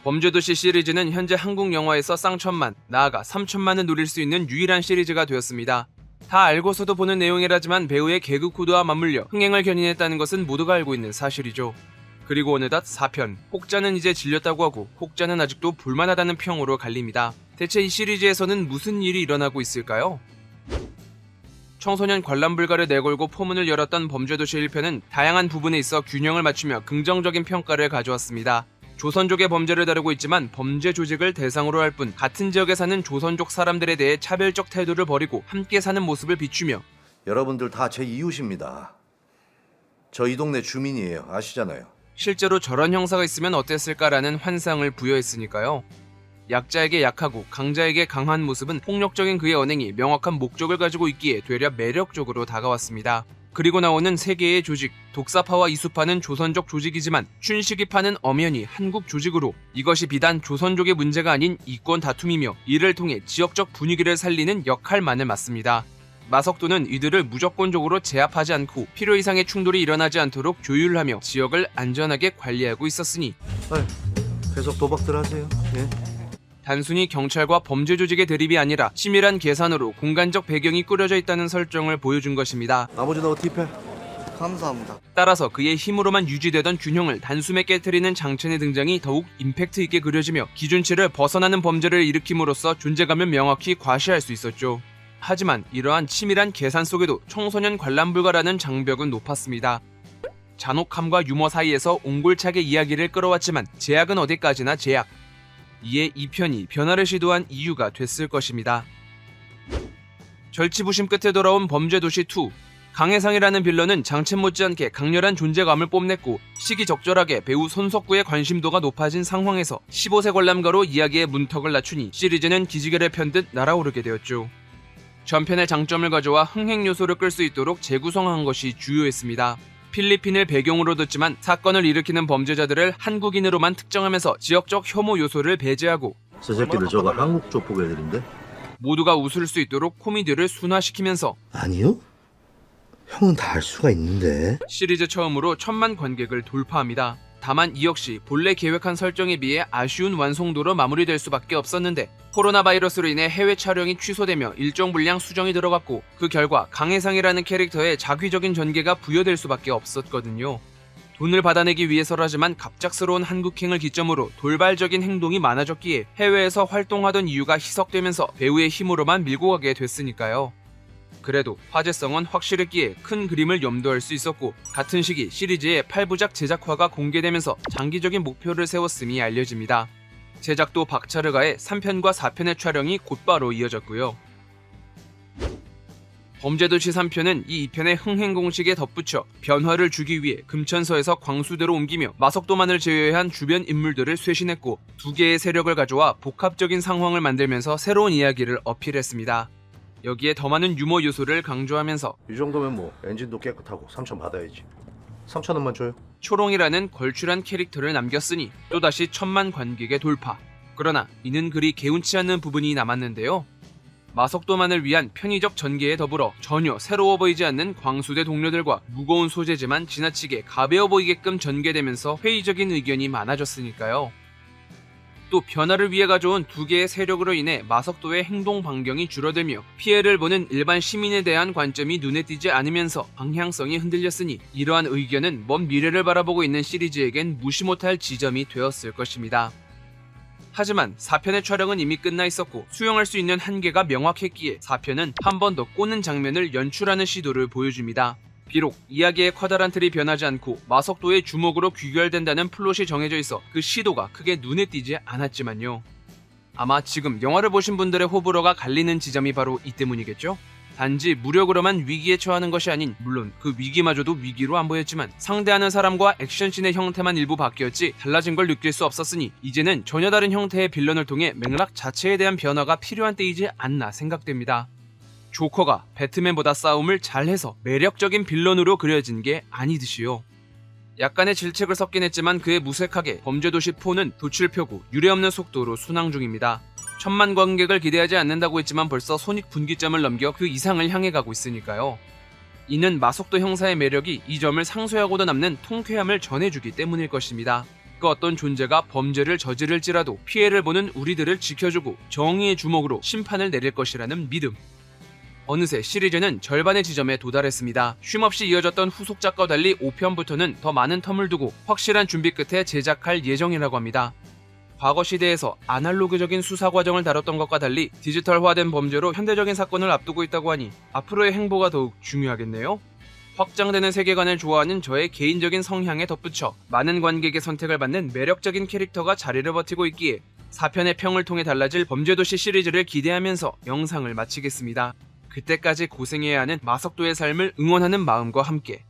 범죄도시 시리즈는 현재 한국 영화에서 쌍천만, 나아가 3천만을 노릴 수 있는 유일한 시리즈가 되었습니다. 다 알고서도 보는 내용이라지만 배우의 개그 코드와 맞물려 흥행을 견인했다는 것은 모두가 알고 있는 사실이죠. 그리고 어느덧 4편, 혹자는 이제 질렸다고 하고 혹자는 아직도 볼만하다는 평으로 갈립니다. 대체 이 시리즈에서는 무슨 일이 일어나고 있을까요? 청소년 관람 불가를 내걸고 포문을 열었던 범죄도시 1편은 다양한 부분에 있어 균형을 맞추며 긍정적인 평가를 가져왔습니다. 조선족의 범죄를 다루고 있지만 범죄 조직을 대상으로 할 뿐 같은 지역에 사는 조선족 사람들에 대해 차별적 태도를 버리고 함께 사는 모습을 비추며 여러분들 다 제 이웃입니다. 저 이 동네 주민이에요. 아시잖아요. 실제로 저런 형사가 있으면 어땠을까라는 환상을 부여했으니까요. 약자에게 약하고 강자에게 강한 모습은 폭력적인 그의 언행이 명확한 목적을 가지고 있기에 되려 매력적으로 다가왔습니다. 그리고 나오는 세 개의 조직, 독사파와 이수파는 조선족 조직이지만 춘식이파는 엄연히 한국 조직으로 이것이 비단 조선족의 문제가 아닌 이권 다툼이며 이를 통해 지역적 분위기를 살리는 역할만을 맡습니다. 마석도는 이들을 무조건적으로 제압하지 않고 필요 이상의 충돌이 일어나지 않도록 조율하며 지역을 안전하게 관리하고 있었으니 계속 도박들 하세요. 예? 단순히 경찰과 범죄 조직의 대립이 아니라 치밀한 계산으로 공간적 배경이 꾸려져 있다는 설정을 보여준 것입니다. 나머지 너 팁해. 감사합니다. 따라서 그의 힘으로만 유지되던 균형을 단숨에 깨트리는 장첸의 등장이 더욱 임팩트 있게 그려지며 기준치를 벗어나는 범죄를 일으킴으로써 존재감을 명확히 과시할 수 있었죠. 하지만 이러한 치밀한 계산 속에도 청소년 관람 불가라는 장벽은 높았습니다. 잔혹함과 유머 사이에서 옹골차게 이야기를 끌어왔지만 제약은 어디까지나 제약. 이에 이 편이 변화를 시도한 이유가 됐을 것입니다. 절치부심 끝에 돌아온 범죄도시2. 강혜상이라는 빌런은 장첸 못지않게 강렬한 존재감을 뽐냈고 시기적절하게 배우 손석구의 관심도가 높아진 상황에서 15세 관람가로 이야기의 문턱을 낮추니 시리즈는 기지개를 편 듯 날아오르게 되었죠. 전편의 장점을 가져와 흥행 요소를 끌 수 있도록 재구성한 것이 주요했습니다. 필리핀을 배경으로 뒀지만 사건을 일으키는 범죄자들을 한국인으로만 특정하면서 지역적 혐오 요소를 배제하고 저 새끼들 저거 한국 조폭 애들인데? 모두가 웃을 수 있도록 코미디를 순화시키면서 아니요? 형은 다 알 수가 있는데. 시리즈 처음으로 1000만 관객을 돌파합니다. 다만 이 역시 본래 계획한 설정에 비해 아쉬운 완성도로 마무리될 수밖에 없었는데 코로나 바이러스로 인해 해외 촬영이 취소되며 일정 분량 수정이 들어갔고 그 결과 강혜상이라는 캐릭터에 자기적인 전개가 부여될 수밖에 없었거든요. 돈을 받아내기 위해서라지만 갑작스러운 한국행을 기점으로 돌발적인 행동이 많아졌기에 해외에서 활동하던 이유가 희석되면서 배우의 힘으로만 밀고 가게 됐으니까요. 그래도 화제성은 확실했기에 큰 그림을 염두할 수 있었고 같은 시기 시리즈의 8부작 제작화가 공개되면서 장기적인 목표를 세웠음이 알려집니다. 제작도 박차를 가해 3편과 4편의 촬영이 곧바로 이어졌고요. 범죄도시 3편은 이 2편의 흥행 공식에 덧붙여 변화를 주기 위해 금천서에서 광수대로 옮기며 마석도만을 제외한 주변 인물들을 쇄신했고 두 개의 세력을 가져와 복합적인 상황을 만들면서 새로운 이야기를 어필했습니다. 여기에 더 많은 유머 요소를 강조하면서 이 정도면 뭐 엔진도 깨끗하고 3천 받아야지. 3천원만 줘요. 초롱이라는 걸출한 캐릭터를 남겼으니 또다시 1000만 관객의 돌파. 그러나 이는 그리 개운치 않는 부분이 남았는데요. 마석도만을 위한 편의적 전개에 더불어 전혀 새로워 보이지 않는 광수대 동료들과 무거운 소재지만 지나치게 가벼워 보이게끔 전개되면서 회의적인 의견이 많아졌으니까요. 또 변화를 위해 가져온 두 개의 세력으로 인해 마석도의 행동 반경이 줄어들며 피해를 보는 일반 시민에 대한 관점이 눈에 띄지 않으면서 방향성이 흔들렸으니 이러한 의견은 먼 미래를 바라보고 있는 시리즈에겐 무시 못할 지점이 되었을 것입니다. 하지만 4편의 촬영은 이미 끝나 있었고 수용할 수 있는 한계가 명확했기에 4편은 한 번 더 꼬는 장면을 연출하는 시도를 보여줍니다. 비록 이야기의 커다란 틀이 변하지 않고 마석도의 주목으로 귀결된다는 플롯이 정해져 있어 그 시도가 크게 눈에 띄지 않았지만요. 아마 지금 영화를 보신 분들의 호불호가 갈리는 지점이 바로 이 때문이겠죠? 단지 무력으로만 위기에 처하는 것이 아닌 물론 그 위기마저도 위기로 안 보였지만 상대하는 사람과 액션씬의 형태만 일부 바뀌었지 달라진 걸 느낄 수 없었으니 이제는 전혀 다른 형태의 빌런을 통해 맥락 자체에 대한 변화가 필요한 때이지 않나 생각됩니다. 조커가 배트맨보다 싸움을 잘해서 매력적인 빌런으로 그려진 게 아니듯이요. 약간의 질책을 섞긴 했지만 그의 무색하게 범죄도시 4는 도출표고 유례없는 속도로 순항 중입니다. 1000만 관객을 기대하지 않는다고 했지만 벌써 손익분기점을 넘겨 그 이상을 향해 가고 있으니까요. 이는 마석도 형사의 매력이 이 점을 상쇄하고도 남는 통쾌함을 전해주기 때문일 것입니다. 그 어떤 존재가 범죄를 저지를지라도 피해를 보는 우리들을 지켜주고 정의의 주먹으로 심판을 내릴 것이라는 믿음. 어느새 시리즈는 절반의 지점에 도달했습니다. 쉼없이 이어졌던 후속작과 달리 5편부터는 더 많은 텀을 두고 확실한 준비 끝에 제작할 예정이라고 합니다. 과거 시대에서 아날로그적인 수사 과정을 다뤘던 것과 달리 디지털화된 범죄로 현대적인 사건을 앞두고 있다고 하니 앞으로의 행보가 더욱 중요하겠네요. 확장되는 세계관을 좋아하는 저의 개인적인 성향에 덧붙여 많은 관객의 선택을 받는 매력적인 캐릭터가 자리를 버티고 있기에 4편의 평을 통해 달라질 범죄도시 시리즈를 기대하면서 영상을 마치겠습니다. 그때까지 고생해야 하는 마석도의 삶을 응원하는 마음과 함께